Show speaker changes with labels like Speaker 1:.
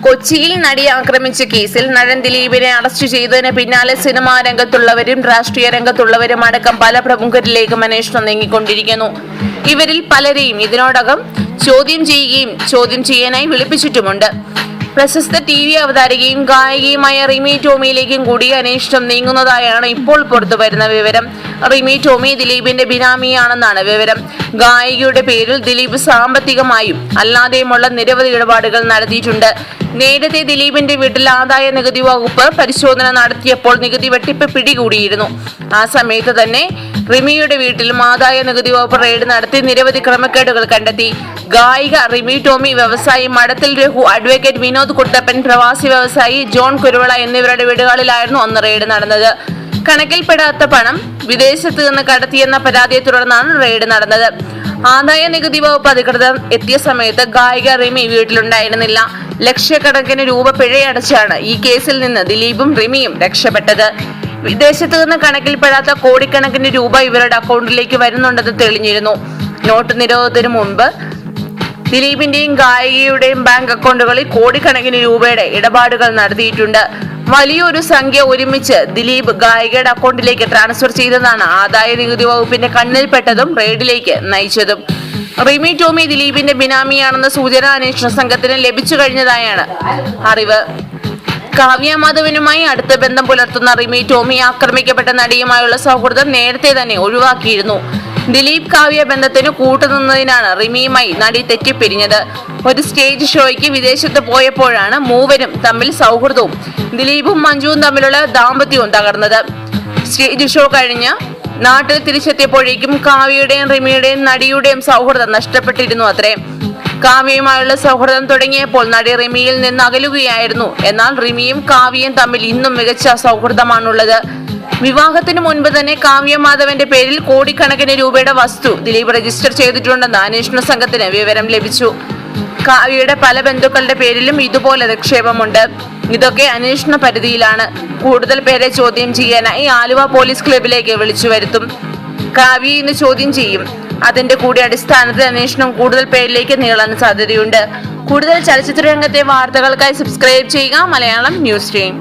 Speaker 1: കൊച്ചിയിൽ നടിയെ ആക്രമിച്ച കേസിൽ നടൻ ദിലീപിനെ അറസ്റ്റ് ചെയ്തതിന് പിന്നാലെ സിനിമാ രംഗത്തുള്ളവരും രാഷ്ട്രീയ രംഗത്തുള്ളവരും അടക്കം പല പ്രമുഖരിലേക്കും അന്വേഷണം നീങ്ങിക്കൊണ്ടിരിക്കുന്നു. ഇവരിൽ പലരെയും ഇതിനോടകം ചോദ്യം ചെയ്യുകയും ചോദ്യം ചെയ്യാനായി വിളിപ്പിച്ചിട്ടുമുണ്ട്. പ്രശസ്ത TV അവതാരകയും ഗായികയുമായ റിമി ടോമിയിലേക്കും കൂടി അന്വേഷണം നീങ്ങുന്നതായാണ് ഇപ്പോൾ പുറത്തുവരുന്ന വിവരം. റിമി ടോമി ദിലീപിന്റെ ബിനാമിയാണെന്നാണ് വിവരം. ഗായികയുടെ പേരിൽ ദിലീപ് സാമ്പത്തികമായും അല്ലാതെയുമുള്ള നിരവധി ഇടപാടുകൾ നടത്തിയിട്ടുണ്ട്. നേരത്തെ ദിലീപിന്റെ വീട്ടിൽ ആദായ നികുതി വകുപ്പ് പരിശോധന നടത്തിയപ്പോൾ നികുതി വെട്ടിപ്പ് പിടികൂടിയിരുന്നു. ആ സമയത്ത് തന്നെ റിമിയുടെ വീട്ടിലും ആദായ നികുതി വകുപ്പ് റെയ്ഡ് നടത്തി നിരവധി ക്രമക്കേടുകൾ കണ്ടെത്തി. ഗായിക റിമി ടോമി, വ്യവസായി മഠത്തിൽ രഘു, അഡ്വക്കേറ്റ് വിനോദ് കുട്ടപ്പൻ, പ്രവാസി വ്യവസായി ജോൺ കുരുവിള എന്നിവരുടെ വീടുകളിലായിരുന്നു അന്ന് റെയ്ഡ് നടന്നത്. കണക്കിൽപ്പെടാത്ത പണം വിദേശത്ത് നിന്ന് കടത്തിയെന്ന പരാതിയെ തുടർന്നാണ് റെയ്ഡ് നടന്നത്. ആദായ നികുതി വകുപ്പ് അധികൃതർ എത്തിയ സമയത്ത് ഗായിക റിമി വീട്ടിലുണ്ടായിരുന്നില്ല. ലക്ഷക്കണക്കിന് രൂപ പിഴയടച്ചാണ് ഈ കേസിൽ നിന്ന് ദിലീപും റിമിയും രക്ഷപ്പെട്ടത്. വിദേശത്ത് നിന്ന് കണക്കിൽപ്പെടാത്ത കോടിക്കണക്കിന് രൂപ ഇവരുടെ അക്കൗണ്ടിലേക്ക് വരുന്നുണ്ടെന്ന് തെളിഞ്ഞിരുന്നു. നോട്ട് നിരോധനത്തിന് മുൻപ് ദിലീപിന്റെയും ഗായികയുടെയും ബാങ്ക് അക്കൗണ്ടുകളിൽ കോടിക്കണക്കിന് രൂപയുടെ ഇടപാടുകൾ നടത്തിയിട്ടുണ്ട്. വലിയൊരു സംഖ്യ ഒരുമിച്ച് ദിലീപ് ഗായികയുടെ അക്കൗണ്ടിലേക്ക് ട്രാൻസ്ഫർ ചെയ്തതാണ് ആദായ നികുതി വകുപ്പിന്റെ കണ്ണിൽപ്പെട്ടതും റെയ്ഡിലേക്ക് നയിച്ചതും. റിമി ടോമി ദിലീപിന്റെ ബിനാമിയാണെന്ന സൂചന അന്വേഷണ സംഘത്തിന് ലഭിച്ചു കഴിഞ്ഞതായാണ് അറിവ്. കാവ്യ മാധവനുമായി അടുത്ത ബന്ധം പുലർത്തുന്ന റിമി ടോമി ആക്രമിക്കപ്പെട്ട നടിയുമായുള്ള സൗഹൃദം നേരത്തെ തന്നെ ഒഴിവാക്കിയിരുന്നു. ദിലീപ് കാവ്യ ബന്ധത്തിന് കൂട്ടുനിന്നതിനാണ് റിമിയുമായി നടി തെറ്റിപ്പിരിഞ്ഞത്. ഒരു സ്റ്റേജ് ഷോയ്ക്ക് വിദേശത്ത് പോയപ്പോഴാണ് മൂവരും തമ്മിൽ സൗഹൃദവും ദിലീപും മഞ്ജുവും തമ്മിലുള്ള ദാമ്പത്യവും തകർന്നത്. സ്റ്റേജ് ഷോ കഴിഞ്ഞ് നാട്ടിൽ തിരിച്ചെത്തിയപ്പോഴേക്കും കാവ്യയുടെയും റിമിയുടെയും നടിയുടെയും സൗഹൃദം നഷ്ടപ്പെട്ടിരുന്നു അത്രേ. കാവ്യയുമായുള്ള സൗഹൃദം തുടങ്ങിയപ്പോൾ നടി റിമിയിൽ നിന്ന് അകലുകയായിരുന്നു. എന്നാൽ റിമിയും കാവ്യയും തമ്മിൽ ഇന്നും മികച്ച സൗഹൃദമാണുള്ളത്. വിവാഹത്തിന് മുൻപ് തന്നെ കാവ്യ മാധവന്റെ പേരിൽ കോടിക്കണക്കിന് രൂപയുടെ വസ്തു ദിലീപ് രജിസ്റ്റർ ചെയ്തിട്ടുണ്ടെന്ന് അന്വേഷണ സംഘത്തിന് വിവരം ലഭിച്ചു. കാവ്യയുടെ പല ബന്ധുക്കളുടെ പേരിലും ഇതുപോലെ നിക്ഷേപമുണ്ട്. ഇതൊക്കെ അന്വേഷണ പരിധിയിലാണ്. കൂടുതൽ പേരെ ചോദ്യം ചെയ്യാനായി ആലുവ പോലീസ് ക്ലബിലേക്ക് വിളിച്ചു വരുത്തും. കാവ്യ ഇന്ന് ചോദ്യം ചെയ്യും. അതിന്റെ കൂടി അടിസ്ഥാനത്തിൽ അന്വേഷണം കൂടുതൽ പേരിലേക്ക് നീളാൻ സാധ്യതയുണ്ട്. കൂടുതൽ ചലച്ചിത്ര രംഗത്തെ വാർത്തകൾക്കായി സബ്സ്ക്രൈബ് ചെയ്യുക മലയാളം ന്യൂസ് ടീം.